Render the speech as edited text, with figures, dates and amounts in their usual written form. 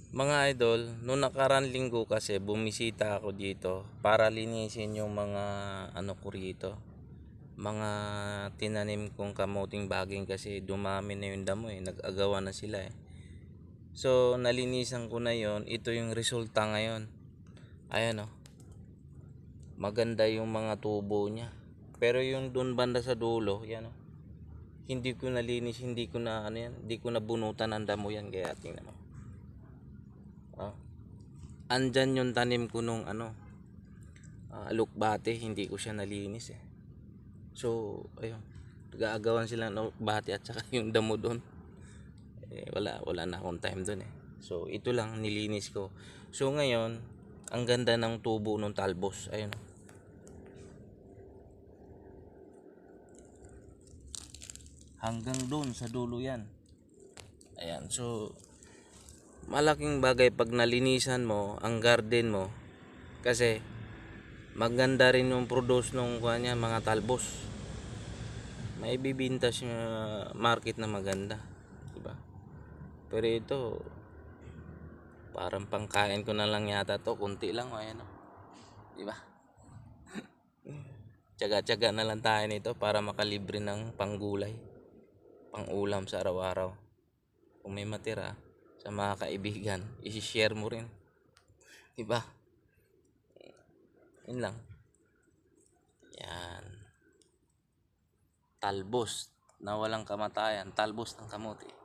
Mga idol, nung nakaraan linggo kasi bumisita ako dito para linisin yung mga ano ko rito. Mga tinanim kong kamuting baging kasi dumami na yung damo nag-agawan na sila So nalinisan ko na yon, ito yung resulta ngayon. Ayan maganda yung mga tubo niya. Pero yung doon banda sa dulo, yan hindi ko nalinis, hindi ko na ano yan, hindi ko nabunutan ng damo yan kaya tingnan mo. Andyan yung tanim ko nung alukbate, hindi ko siya nalinis So, ayun. Nag-aagawan sila ng alukbate at saka yung damo doon. Wala na akong time doon So, ito lang nilinis ko. So, ngayon, ang ganda ng tubo ng talbos. Ayun. Hanggang doon sa dulo yan. Ayan. So, malaking bagay pag nalinisan mo ang garden mo kasi maganda rin yung produce nung kanya mga talbos. May bibinta siya market na maganda, di ba? Pero ito parang pangkain ko na lang yata to, kunti lang di ba? Tiyaga-tiyaga na lang tayo nito para makalibre ng panggulay, pang-ulam sa araw-araw. Kung may matira sa mga kaibigan, i-share mo rin, di ba? Yun lang. Yan. Talbos na walang kamatayan, talbos ng kamote.